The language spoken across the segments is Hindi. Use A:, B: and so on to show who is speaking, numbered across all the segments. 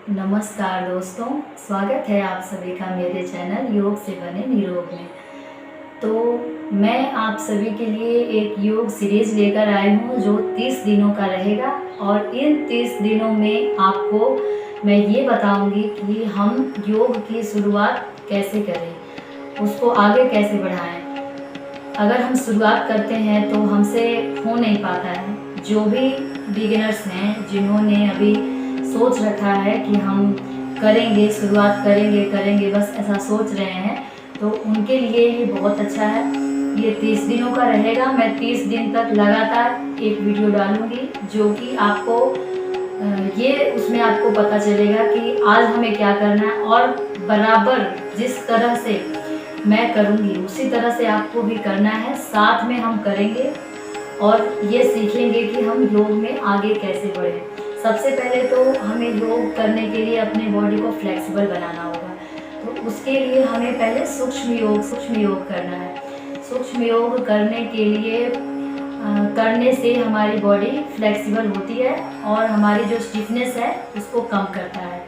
A: नमस्कार दोस्तों, स्वागत है आप सभी का मेरे चैनल योग से बने निरोग में। तो मैं आप सभी के लिए एक योग सीरीज़ लेकर आई हूँ जो 30 दिनों का रहेगा और इन 30 दिनों में आपको मैं ये बताऊँगी कि हम योग की शुरुआत कैसे करें, उसको आगे कैसे बढ़ाएँ। अगर हम शुरुआत करते हैं तो हमसे हो नहीं पाता है। जो भी बिगिनर्स हैं, जिन्होंने अभी सोच रखा है कि हम करेंगे, शुरुआत करेंगे, बस ऐसा सोच रहे हैं, तो उनके लिए ये बहुत अच्छा है। ये 30 दिनों का रहेगा। मैं 30 दिन तक लगातार एक वीडियो डालूँगी जो कि आपको ये उसमें आपको पता चलेगा कि आज हमें क्या करना है और बराबर जिस तरह से मैं करूँगी उसी तरह से आपको भी करना है। साथ में हम करेंगे और ये सीखेंगे कि हम योग में आगे कैसे बढ़ें। सबसे पहले तो हमें योग करने के लिए अपने बॉडी को फ्लेक्सिबल बनाना होगा, तो उसके लिए हमें पहले सूक्ष्म योग करना है। सूक्ष्म योग करने के लिए करने से हमारी बॉडी फ्लेक्सिबल होती है और हमारी जो स्टिफनेस है उसको कम करता है।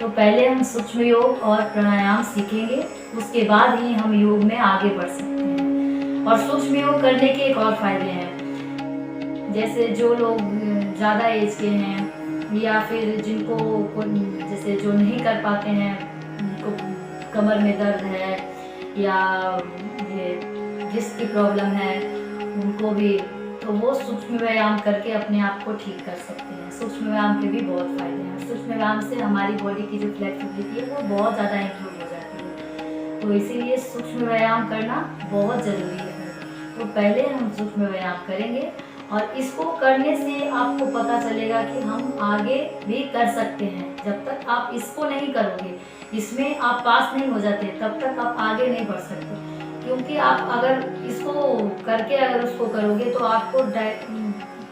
A: तो पहले हम सूक्ष्म योग और प्राणायाम सीखेंगे, उसके बाद ही हम योग में आगे बढ़ सकते हैं। और सूक्ष्म योग करने के एक और फायदे हैं, जैसे जो लोग ज़्यादा एज के हैं या फिर जिनको जैसे जो नहीं कर पाते हैं, उनको कमर में दर्द है या ये डिस्क की प्रॉब्लम है, उनको भी तो वो सूक्ष्म व्यायाम करके अपने आप को ठीक कर सकते हैं। सूक्ष्म व्यायाम के भी बहुत फायदे हैं। सूक्ष्म व्यायाम से हमारी बॉडी की जो फ्लेक्सिबिलिटी है वो बहुत ज़्यादा इम्प्रूव हो जाती है, तो इसीलिए सूक्ष्म व्यायाम करना बहुत ज़रूरी है। तो पहले हम सूक्ष्म व्यायाम करेंगे और इसको करने से आपको पता चलेगा कि हम आगे भी कर सकते हैं। जब तक आप इसको नहीं करोगे, इसमें आप पास नहीं हो जाते, तब तक आप आगे नहीं बढ़ सकते। क्योंकि आप अगर इसको करके अगर उसको करोगे तो आपको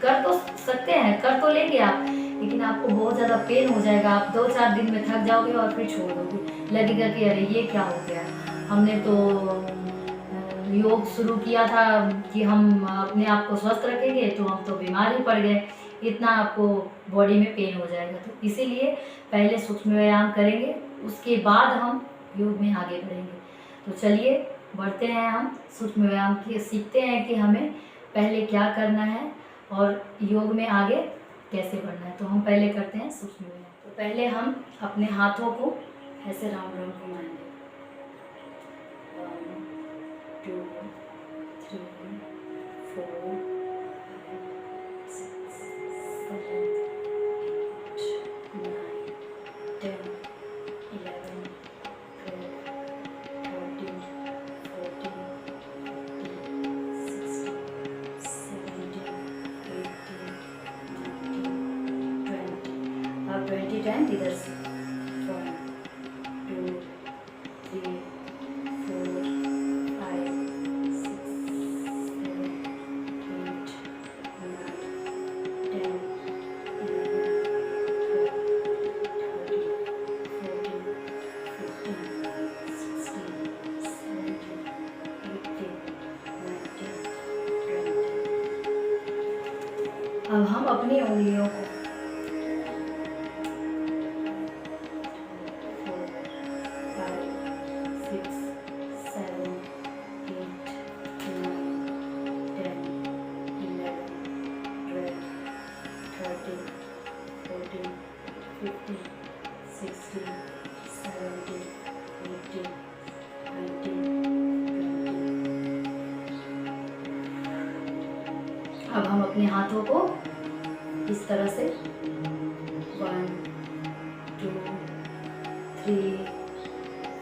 A: कर तो सकते हैं, कर तो लेंगे आप, लेकिन आपको बहुत ज़्यादा पेन हो जाएगा। आप 2-4 दिन में थक जाओगे और फिर छोड़ दोगे। लगेगा कि अरे ये क्या हो गया, हमने तो योग शुरू किया था कि हम अपने आप को स्वस्थ रखेंगे, तो हम तो बीमार ही पड़ गए। इतना आपको बॉडी में पेन हो जाएगा। तो इसीलिए पहले सूक्ष्म व्यायाम करेंगे, उसके बाद हम योग में आगे बढ़ेंगे। तो चलिए बढ़ते हैं, हम सूक्ष्म व्यायाम की सीखते हैं कि हमें पहले क्या करना है और योग में आगे कैसे बढ़ना है। तो हम पहले करते हैं सूक्ष्म व्यायाम। तो पहले हम अपने हाथों को ऐसे राउंड राउंड घुमाएंगे। 1 2 3 4 5 6 7 8 9 10 11 12 13 14 15 16 17 18 19 20। अब 20 टाइम इधर से 1 2 3 4 5 6 7 8 9 10 11 12 13 14 15 16 17 18 19 20। अब हम अपनी उंगलियों को 4 5 6 7 8 9 10 11 12 13 14 15 16 17 18 19 20। अब हम अपने हाथों को इस तरह से 1 2 3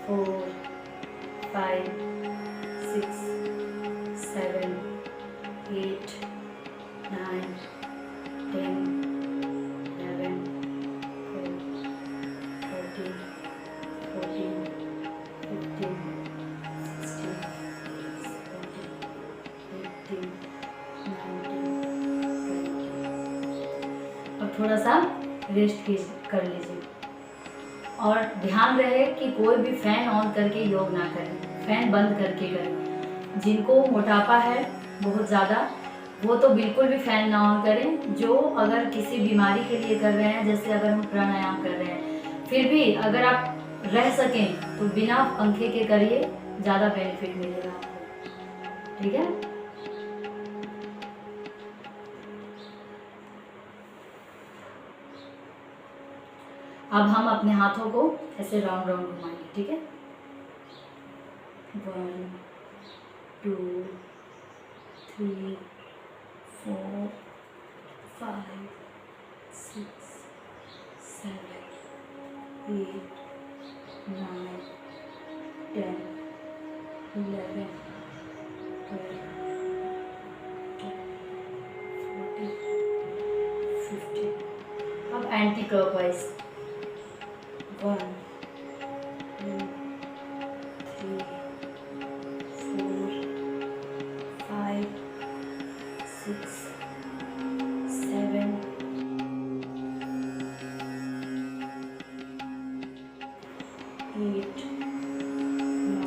A: 4 5 6 7 8 9 10 11 12 13 14 15 16 17 18 19 20। अब थोड़ा सा रेस्ट कर लीजिए और ध्यान रहे कि कोई भी फैन ऑन करके योग ना करें, फैन बंद करके करें। जिनको मोटापा है बहुत ज़्यादा, वो तो बिल्कुल भी फैन ना ऑन करें। जो अगर किसी बीमारी के लिए कर रहे हैं, जैसे अगर हम प्राणायाम कर रहे हैं, फिर भी अगर आप रह सकें तो बिना पंखे के करिए, ज़्यादा बेनिफिट मिलेगा आपको। ठीक है। अब हम अपने हाथों को ऐसे राउंड राउंड घुमाएंगे। ठीक है। 1 2 3 4 5 6 7 8 9 10 11 12 14 15। अब एंटी क्लॉकवाइज 1 2 3 4 5 6 7 8 9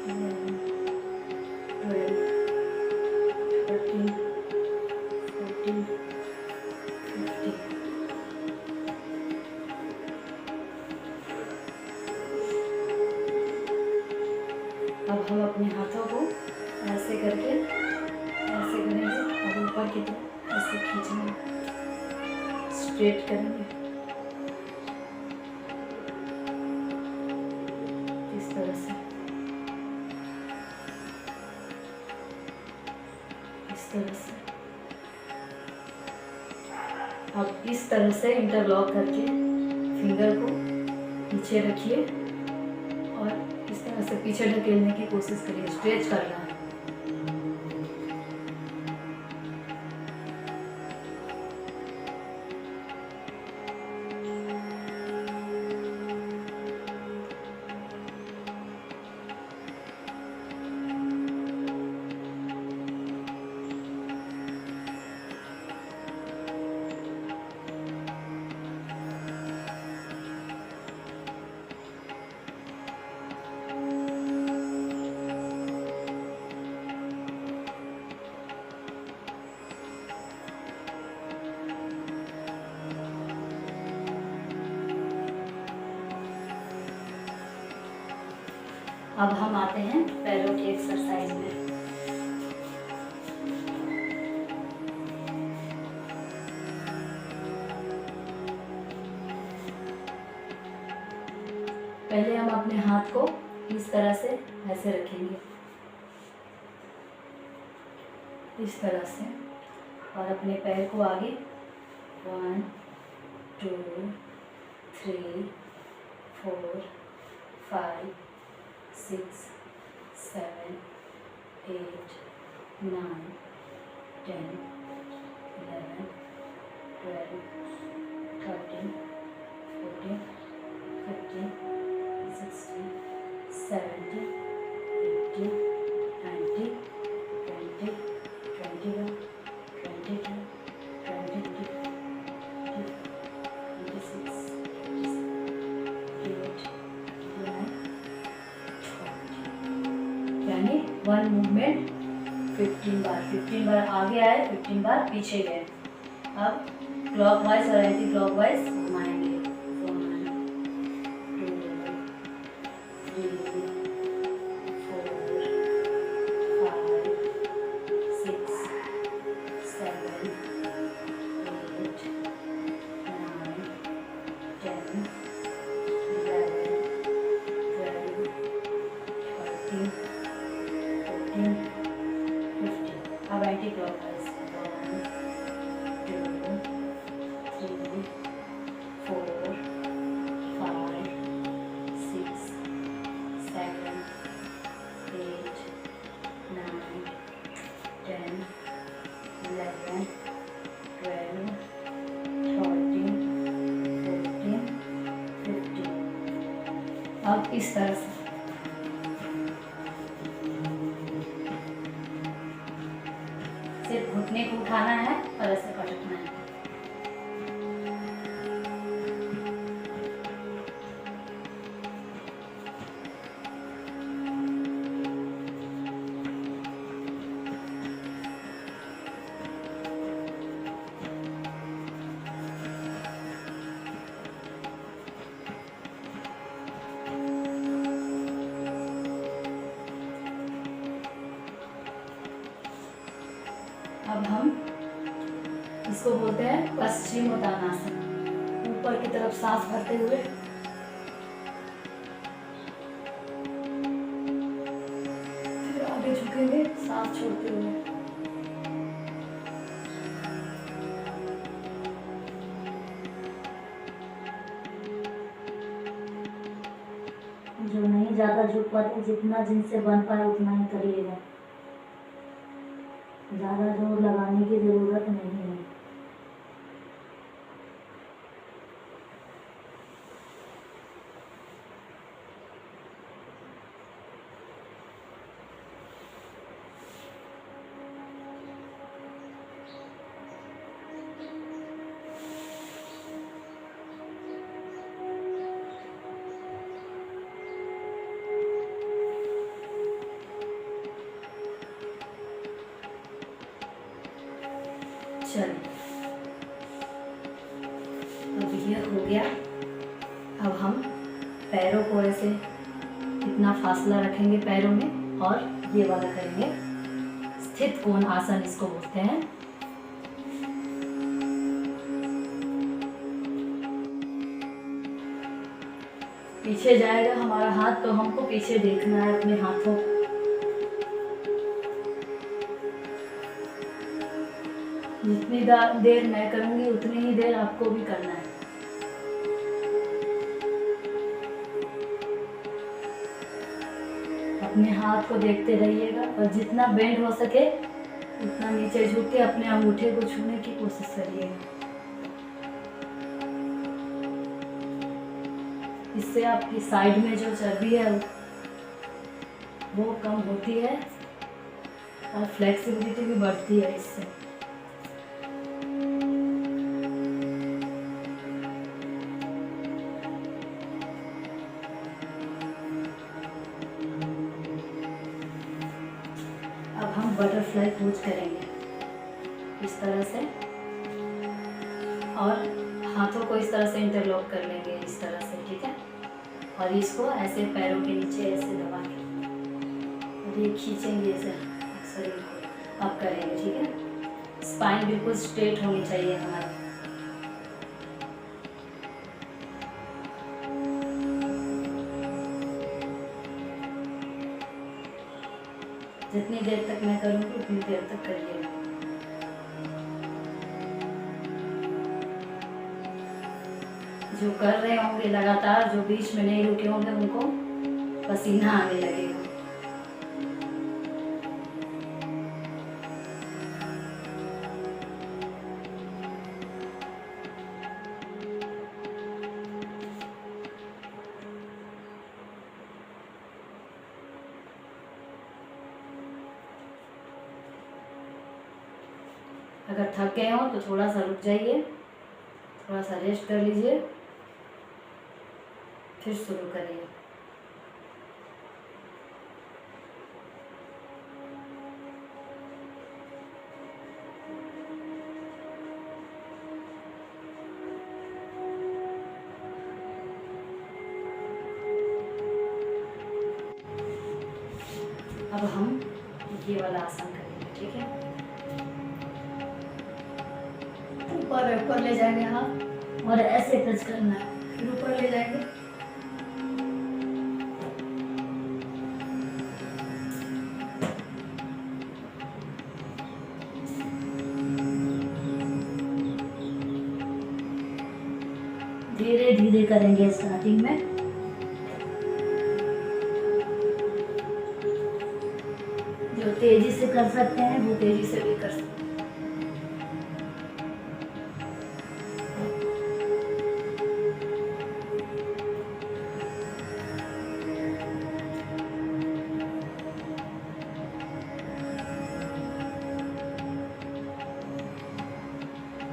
A: 11 12 13 14 15। अब हम अपने हाथों को ऐसे करके ऐसे करेंगे। अब ऊपर की तरफ ऐसे खींचेंगे, स्ट्रेट करेंगे इस तरह से, इस तरह से। अब इस तरह से इंटरलॉक करके फिंगर को पीछे रखिए और इस तरह से पीछे ढकेलने की कोशिश करिए, स्ट्रेच करना है। अब हम आते हैं पैरों की एक्सरसाइज में। पहले हम अपने हाथ को इस तरह से ऐसे रखेंगे, इस तरह से, और अपने पैर को आगे 1 2 3 4 5 6 7 8 9 10 11 12 13 14 15 16 17 18 19 20 21 22 23 26 28 29 यानी 1 मूवमेंट 15 बार आगे आए, 15 बार पीछे गए। अब क्लॉकवाइज और एंटी क्लॉकवाइज घुमाएंगे। 1 2 3 4 5 6 7 8 9 10 11 12 13 14 15। अब एंटी क्लॉकवाइज 1 2 3 4 5 6 7 8 9 10 11 12 13 14 15। अब इस तरह से सिर्फ घुटने को उठाना है और ऐसे पलटना है। इसको बोलते हैं पश्चिमोत्तानासन। ऊपर की तरफ सांस भरते हुए फिर आगे झुकेंगे, सांस छोड़ते हुए। जो नहीं ज्यादा झुक पाते, जितना जिनसे बन पाए उतना ही करिएगा, ज्यादा जोर लगाने की जरूरत नहीं है। चलिए, अब ये हो गया। अब हम पैरों को ऐसे इतना फासला रखेंगे पैरों में, और ये वाला करेंगे स्थित कोण आसन, इसको बोलते हैं। पीछे जाएगा हमारा हाथ, तो हमको पीछे देखना है अपने हाथों को। जितनी देर मैं करूंगी उतनी ही देर आपको भी करना है। अपने हाथ को देखते रहिएगा, और जितना बेंड हो सके उतना नीचे झुक के अपने अंगूठे को छूने की कोशिश करिएगा। इससे आपकी साइड में जो चर्बी है वो कम होती है, और फ्लेक्सिबिलिटी भी बढ़ती है इससे। अब हम बटरफ्लाई पोज करेंगे इस तरह से, और हाथों को इस तरह से इंटरलॉक कर लेंगे इस तरह से, ठीक है। और इसको ऐसे पैरों के नीचे ऐसे दबा के, और ये खींचेंगे ऐसे शरीर को। अब करेंगे, ठीक है। स्पाइन बिल्कुल स्ट्रेट होनी चाहिए हमारी। जितनी देर तक मैं करूँगी उतनी देर तक करिएगा। जो कर रहे होंगे लगातार, जो बीच में नहीं रुके होंगे, उनको पसीना आने लगेगा। अगर थक गए हो तो थोड़ा सा रुक जाइए, थोड़ा सा रेस्ट कर लीजिए, फिर शुरू करिए। अब हम ये वाला आसन करेंगे, ठीक है। ऊपर ले जाएंगे हाथ, और ऐसे टच करना है, फिर ऊपर ले जाएंगे। धीरे धीरे करेंगे स्टार्टिंग में। जो तेजी से कर सकते हैं वो तेजी से भी कर सकते हैं।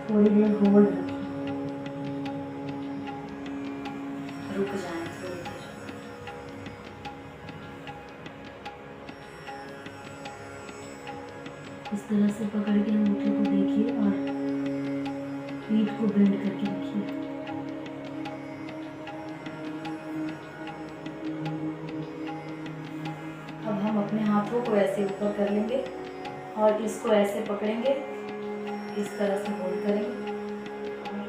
A: थोड़ी देर होल्ड रखिए, रुक जाएं थोड़ी देर। इस तरह से पकड़ के अंगूठे को देखिए, और पीठ को बेंड करके रखिए। अब हम अपने हाथों को ऐसे ऊपर कर लेंगे, और इसको ऐसे पकड़ेंगे, इस तरह से होल्ड करेंगे और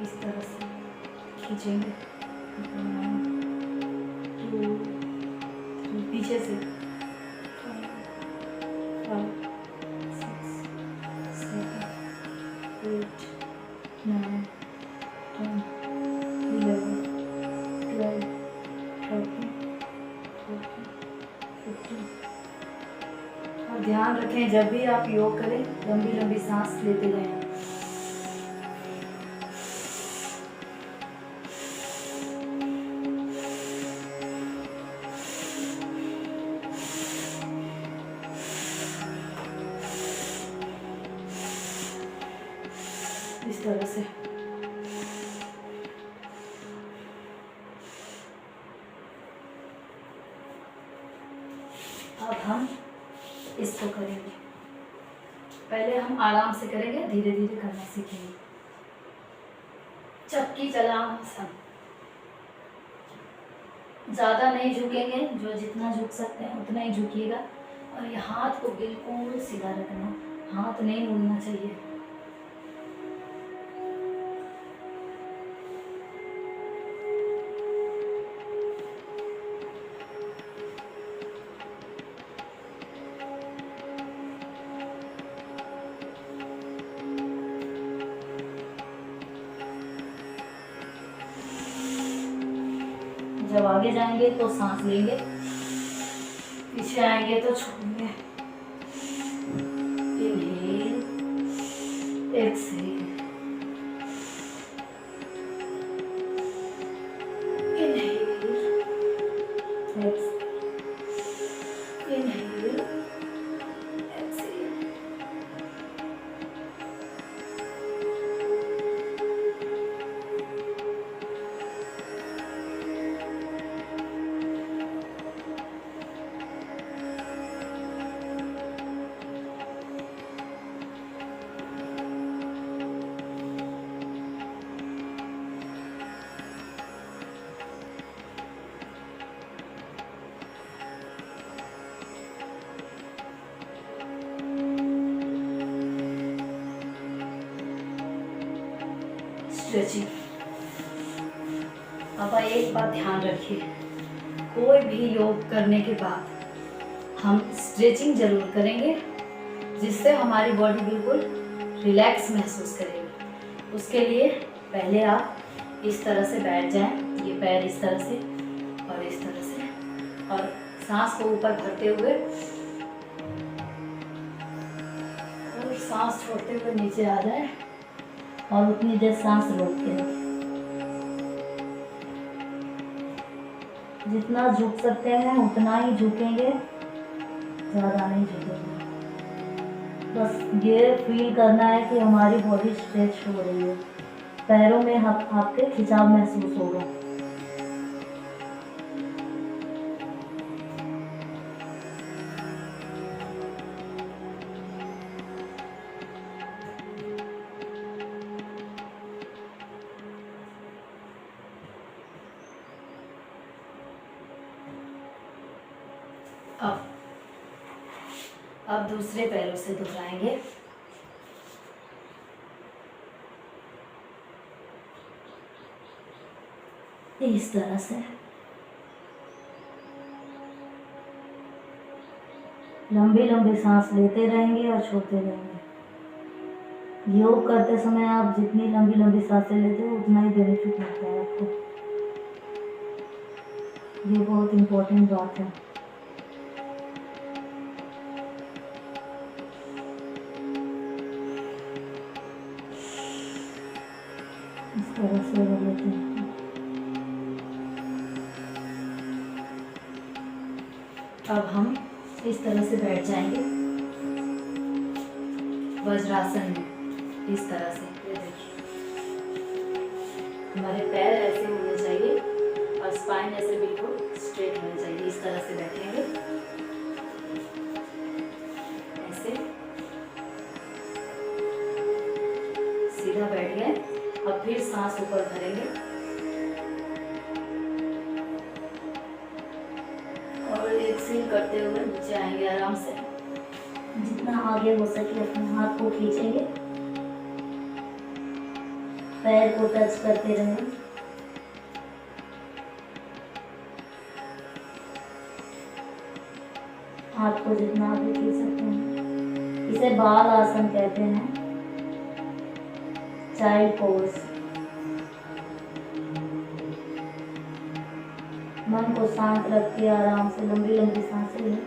A: इस तरह से खींचेंगे। 1 2 3 पीछे से 5 6 7 8 9 10 11 12 13 14 15। और ध्यान रखें, जब भी आप योग करें लंबी लंबी सांस लेते रहें। इस तरह से अब हम इसको करेंगे। पहले हम आराम से करेंगे, धीरे धीरे करना सीखेंगे। चक्की चलाओ आसन, ज़्यादा नहीं झुकेंगे, जो जितना झुक सकते हैं उतना ही झुकिएगा। और ये हाथ को बिल्कुल सीधा रखना, हाथ नहीं मुड़ना चाहिए। जब आगे जाएंगे तो सांस लेंगे, पीछे आएंगे तो छोड़ेंगे। Inhale, exhale, inhale, exhale, inhale, exhale. Stretching. अब एक बात ध्यान रखिए, कोई भी योग करने के बाद हम स्ट्रेचिंग जरूर करेंगे, जिससे हमारी बॉडी बिल्कुल रिलैक्स महसूस करेगी। उसके लिए पहले आप इस तरह से बैठ जाएं, ये पैर इस तरह से और इस तरह से, और सांस को ऊपर भरते हुए और सांस छोड़ते हुए नीचे आ जाए और उतनी देर सांस रोक के रखें। जितना झुक सकते हैं उतना ही झुकेंगे, ज़्यादा नहीं झुकेंगे। बस ये फील करना है कि हमारी बॉडी स्ट्रेच हो रही है, पैरों में आपके खिंचाव महसूस होगा। अब दूसरे पैरों से दोहराएंगे। इस तरह से लंबी लंबी सांस लेते रहेंगे और छोड़ते रहेंगे। योग करते समय आप जितनी लंबी लंबी सांसें लेते हो उतना ही बेनिफिट मिलता है आपको। ये बहुत इम्पोर्टेंट बात है। इस तरह से लेते हैं। अब हम इस तरह से बैठ जाएंगे वज्रासन में। इस तरह से ये देखिए, हमारे पैर ऐसे होने चाहिए और स्पाइन ऐसे बिल्कुल स्ट्रेट होना चाहिए। इस तरह से बैठेंगे, ऐसे सीधा बैठ गए। अब फिर सांस ऊपर भरेंगे और एक्सहेल करते हुए नीचे आएंगे आराम से। जितना आगे हो सके अपने हाथ को खींचेंगे पैर को टच करते रहें। हाथ को जितना आप खींच सकते हैं। इसे बाल आसन कहते हैं, चाइल्ड पोज। मन को शांत रख के आराम से लंबी लंबी सांसें लें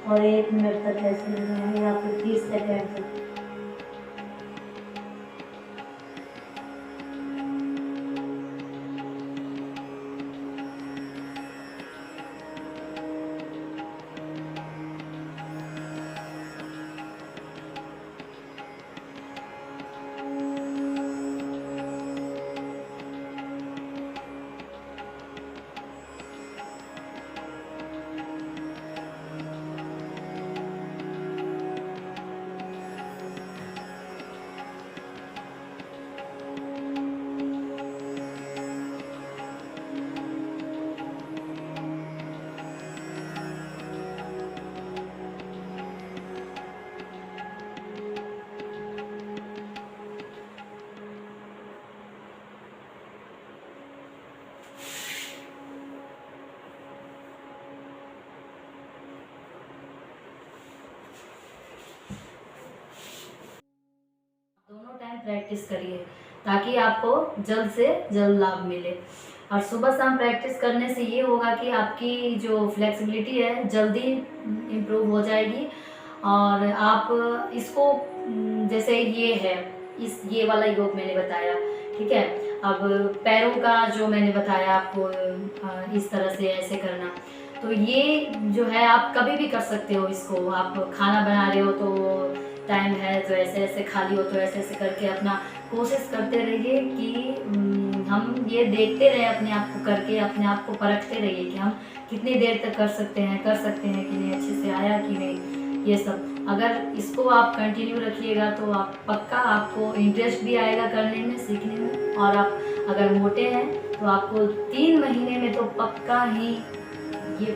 A: और 1 मिनट तक ऐसे ही रहें या फिर 30 सेकेंड तक। दोनों टाइम प्रैक्टिस करिए ताकि आपको जल्द से जल्द लाभ मिले। और सुबह शाम प्रैक्टिस करने से ये होगा कि आपकी जो फ्लेक्सिबिलिटी है जल्दी इम्प्रूव हो जाएगी। और आप इसको जैसे ये है, ये वाला योग मैंने बताया, ठीक है। अब पैरों का जो मैंने बताया आपको, इस तरह से ऐसे करना, तो ये जो है आप कभी भी कर सकते हो। इसको आप खाना बना रहे हो तो टाइम है तो ऐसे ऐसे, खाली हो तो ऐसे ऐसे करके अपना कोशिश करते रहिए कि हम ये देखते रहे अपने आप को करके, अपने आप को परखते रहिए कि हम कितनी देर तक कर सकते हैं कि नहीं, अच्छे से आया कि नहीं। ये सब अगर इसको आप कंटिन्यू रखिएगा तो आप पक्का आपको इंटरेस्ट भी आएगा करने में, सीखने में। और आप अगर मोटे हैं तो आपको 3 महीने में तो पक्का ही ये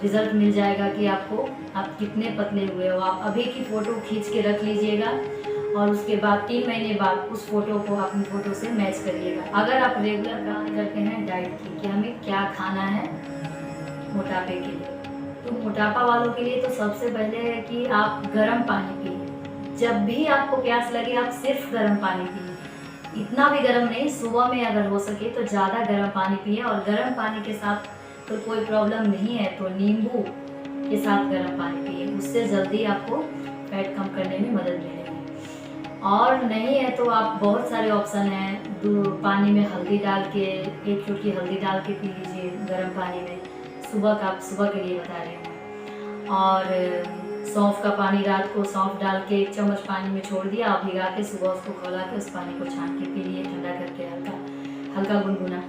A: रिज़ल्ट मिल जाएगा कि आप कितने पतले हुए हो। आप अभी की फ़ोटो खींच के रख लीजिएगा और उसके बाद 3 महीने बाद उस फ़ोटो को अपनी फ़ोटो से मैच करिएगा। अगर आप रेगुलर काम करते हैं डाइट की कि हमें क्या खाना है मोटापे के लिए, तो मोटापा वालों के लिए तो सबसे पहले है कि आप गर्म पानी पिए। जब भी आपको प्यास लगे आप सिर्फ गर्म पानी पिए, इतना भी गर्म नहीं, सुबह में अगर हो सके तो ज़्यादा गर्म पानी पिए। और गर्म पानी के साथ तो कोई प्रॉब्लम नहीं है तो नींबू के साथ गर्म पानी पिए, उससे जल्दी आपको फैट कम करने में मदद मिलेगी। और नहीं है तो आप बहुत सारे ऑप्शन हैं, पानी में हल्दी डाल के, 1 चुटकी हल्दी डाल के पी लीजिए गर्म पानी में। सुबह के लिए बता रही हूँ। और सौंफ का पानी, रात को सौंफ डाल के 1 चम्मच पानी में छोड़ दिया, आप भिगा के सुबह उसको खौला के उस पानी को छान के पी लिए, ठंडा करके हल्का गुनगुना।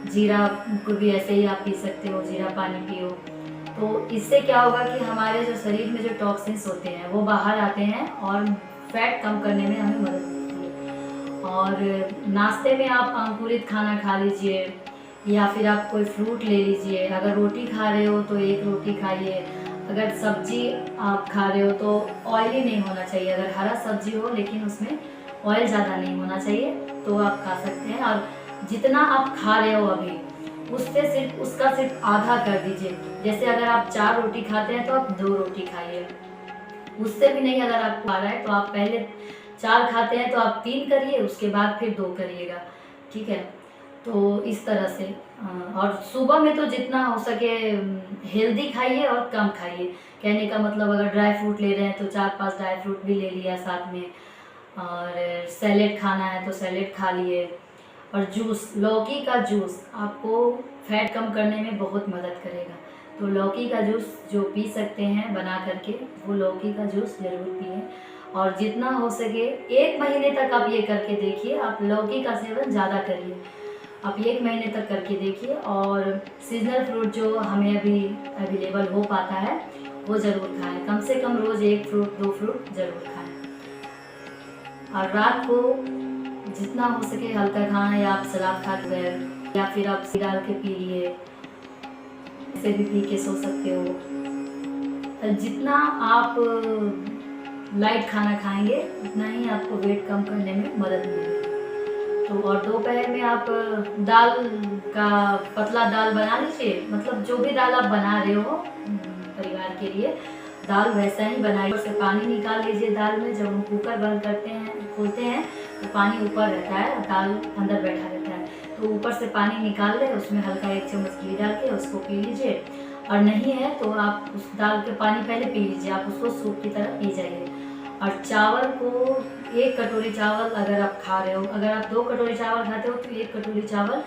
A: जीरा को भी ऐसे ही आप पी सकते हो, जीरा पानी पियो। तो इससे क्या होगा कि हमारे जो शरीर में जो टॉक्सिन्स होते हैं वो बाहर आते हैं और फैट कम करने में हमें मदद मिलती है। और नाश्ते में आप अंकुरित खाना खा लीजिए या फिर आप कोई फ्रूट ले लीजिए। अगर रोटी खा रहे हो तो 1 रोटी खाइए। अगर सब्जी आप खा रहे हो तो ऑयली नहीं होना चाहिए। अगर हरा सब्जी हो लेकिन उसमें ऑयल ज़्यादा नहीं होना चाहिए तो आप खा सकते हैं। और जितना आप खा रहे हो अभी उसका सिर्फ आधा कर दीजिए। जैसे अगर आप 4 रोटी खाते हैं तो आप 2 रोटी खाइए। उससे भी नहीं अगर आपको आ रहा है तो आप पहले 4 खाते हैं तो आप 3 करिए, उसके बाद फिर 2 करिएगा, ठीक है। तो इस तरह से और सुबह में तो जितना हो सके हेल्दी खाइए और कम खाइए। कहने का मतलब अगर ड्राई फ्रूट ले रहे हैं तो 4-5 ड्राई फ्रूट भी ले लिया साथ में। और सैलेड खाना है तो सैलेड खा लिए। और जूस, लौकी का जूस आपको फैट कम करने में बहुत मदद करेगा। तो लौकी का जूस जो पी सकते हैं बना करके, वो लौकी का जूस ज़रूर पिए। और जितना हो सके 1 महीने तक आप ये करके देखिए। आप लौकी का सेवन ज़्यादा करिए, आप 1 महीने तक करके देखिए। और सीजनल फ्रूट जो हमें अभी अवेलेबल हो पाता है वो ज़रूर खाएं। कम से कम रोज़ 1 फ्रूट 2 फ्रूट ज़रूर खाएं। और रात को जितना हो सके हल्का खाना, या आप सलाद खा के गए या फिर आप डाल के पी लिए, ऐसे भी पी के सो सकते हो। जितना आप लाइट खाना खाएंगे उतना ही आपको वेट कम करने में मदद मिलेगी। तो और दोपहर में आप दाल का पतला दाल बना लीजिए, मतलब जो भी दाल आप बना रहे हो परिवार के लिए दाल वैसा ही बनाइए। उससे पानी निकाल लीजिए दाल में। जब हम कुकर बंद करते हैं खोलते हैं तो पानी ऊपर रहता है और दाल अंदर बैठा रहता है, तो ऊपर से पानी निकाल लें, उसमें हल्का 1 चम्मच घी डाल के उसको पी लीजिए। और नहीं है तो आप उस दाल के पानी पहले पी लीजिए, आप उसको सूप की तरह पी जाइए। और चावल को 1 कटोरी चावल अगर आप खा रहे हो, अगर आप 2 कटोरी चावल खाते हो तो 1 कटोरी चावल,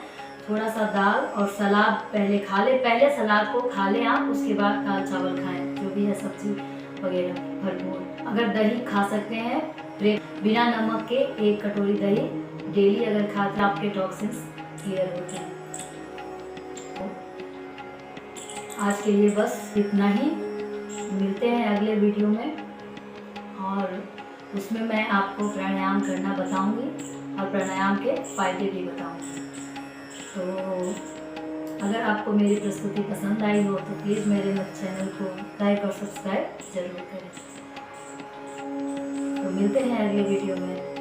A: थोड़ा सा दाल और सलाद पहले खा लें। पहले सलाद को खा लें आप, उसके बाद दाल चावल खाएं, जो भी है सब्जी वगैरह भरपूर। अगर दही खा सकते हैं बिना नमक के 1 कटोरी दही डेली अगर खाते हैं आपके टॉक्सिन्स क्लियर होते हैं। आज के लिए बस इतना ही, मिलते हैं अगले वीडियो में और उसमें मैं आपको प्राणायाम करना बताऊंगी और प्राणायाम के फायदे भी बताऊंगी। तो अगर आपको मेरी प्रस्तुति पसंद आई हो तो प्लीज़ मेरे चैनल को लाइक और सब्सक्राइब जरूर करें। तो मिलते हैं अगले वीडियो में।